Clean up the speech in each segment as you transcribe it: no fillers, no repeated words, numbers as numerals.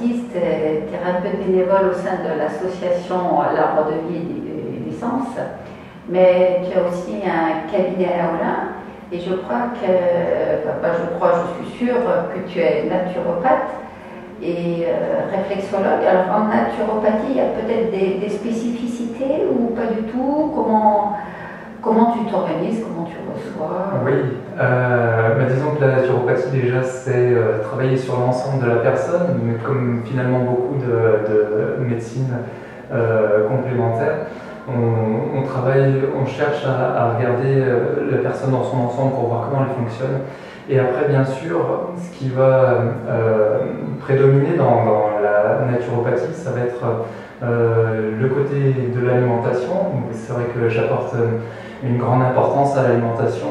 Baptiste, thérapeute bénévole au sein de l'association L'Arbre de Vie et d'Essence, mais tu as aussi un cabinet à Olin, et je suis sûre que tu es naturopathe et réflexologue. Alors en naturopathie, il y a peut-être des spécificités ou pas du tout? Comment tu t'organises, comment tu reçois? Oui, disons que la naturopathie déjà c'est travailler sur l'ensemble de la personne, mais comme finalement beaucoup de médecine complémentaire, on cherche à regarder la personne dans son ensemble pour voir comment elle fonctionne. Et après, bien sûr, ce qui va prédominer dans la naturopathie, ça va être le côté de l'alimentation. C'est vrai que j'apporte une grande importance à l'alimentation,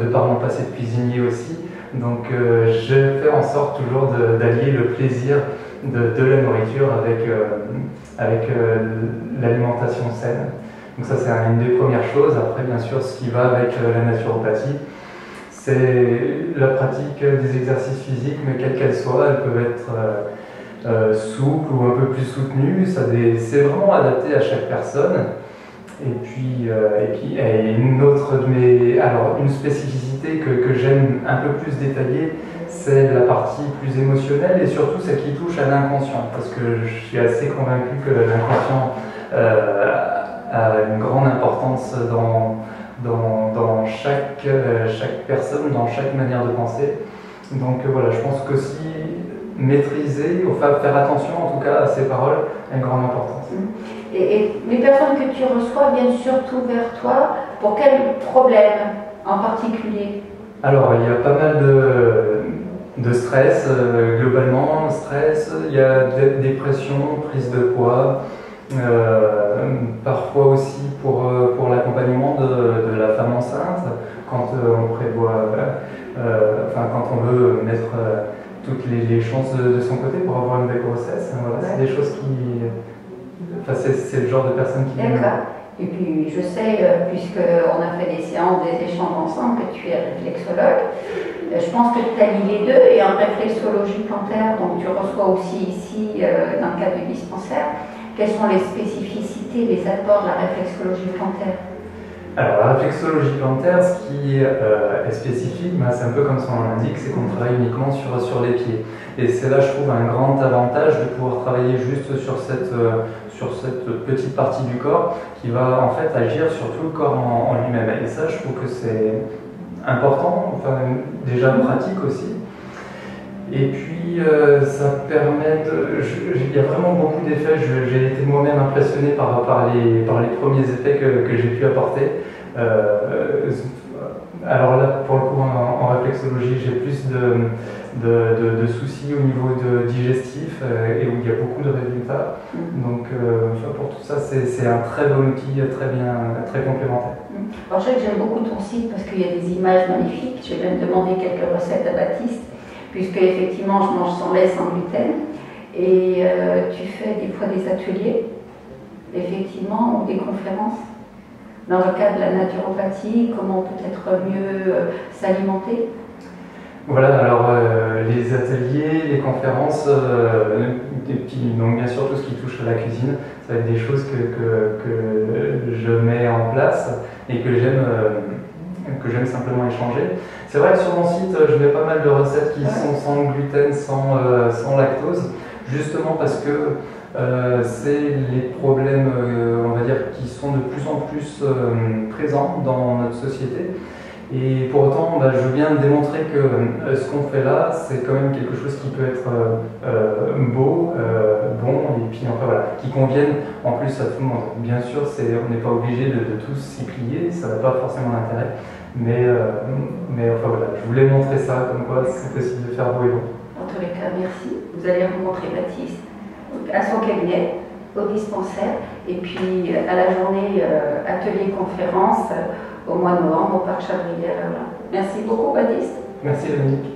de par mon passé de cuisinier aussi. Donc je fais en sorte toujours d'allier le plaisir de la nourriture avec l'alimentation saine. Donc ça c'est une des premières choses. Après bien sûr ce qui va avec la naturopathie, c'est la pratique des exercices physiques, mais quelles qu'elles soient, elles peuvent être souples ou un peu plus soutenues. C'est vraiment adapté à chaque personne. Et puis une spécificité que j'aime un peu plus détailler, c'est la partie plus émotionnelle et surtout celle qui touche à l'inconscient, parce que je suis assez convaincu que l'inconscient a une grande importance dans chaque personne, dans chaque manière de penser. Donc voilà, je pense qu'aussi maîtriser, faire attention en tout cas à ses paroles a une grande importance. Et les personnes que tu reçois viennent surtout vers toi pour quel problème en particulier? Alors, il y a pas mal de stress, globalement, stress, il y a dépression, prise de poids, parfois aussi pour l'accompagnement de la femme enceinte, quand on prévoit, quand on veut mettre toutes les chances de son côté pour avoir une belle grossesse. Voilà, c'est des choses qui... c'est le genre de personne qui... D'accord. Et puis je sais, puisqu'on a fait des séances, des échanges ensemble, que tu es réflexologue. Je pense que tu as lié les deux, et en réflexologie plantaire, donc tu reçois aussi ici, dans le cadre du dispensaire. Quelles sont les spécificités, les apports de la réflexologie plantaire? Alors la réflexologie plantaire, ce qui est spécifique, c'est un peu comme son nom l'indique, c'est qu'on travaille uniquement sur les pieds. Et c'est là, je trouve, un grand avantage de pouvoir travailler juste sur cette petite partie du corps qui va en fait agir sur tout le corps en lui-même. Et ça, je trouve que c'est important, déjà pratique aussi. Et puis ça permet il y a vraiment beaucoup d'effets. J'ai été moi-même impressionné par les premiers effets que j'ai pu apporter. Alors là, pour le coup, en réflexologie, j'ai plus de soucis au niveau digestif et où il y a beaucoup de résultats. Donc pour tout ça, c'est un très bon outil, très complémentaire. Alors je sais que j'aime beaucoup ton site parce qu'il y a des images magnifiques. Je vais même demander quelques recettes à Baptiste, puisque effectivement je mange sans lait, sans gluten. Et tu fais des fois des ateliers, effectivement, ou des conférences dans le cadre de la naturopathie, comment peut-être mieux s'alimenter. Voilà, alors les ateliers, les conférences, et puis donc bien sûr tout ce qui touche à la cuisine, ça va être des choses que je mets en place et que j'aime simplement échanger. C'est vrai que sur mon site, je mets pas mal de recettes qui sont sans gluten, sans lactose, justement parce que c'est les problèmes, on va dire, qui sont de plus en plus présents dans notre société. Et pour autant, je viens de démontrer que ce qu'on fait là, c'est quand même quelque chose qui peut être beau, bon, et puis qui convienne en plus à tout le monde. Bien sûr, on n'est pas obligé de tous s'y plier, ça n'a pas forcément d'intérêt, mais je voulais montrer ça, comme quoi c'est possible de faire beau et bon. En tous les cas, merci. Vous allez rencontrer Baptiste à son cabinet, au dispensaire, et puis à la journée atelier-conférence au mois de novembre au Parc Chabrière. Merci beaucoup, Baptiste. Merci, Dominique.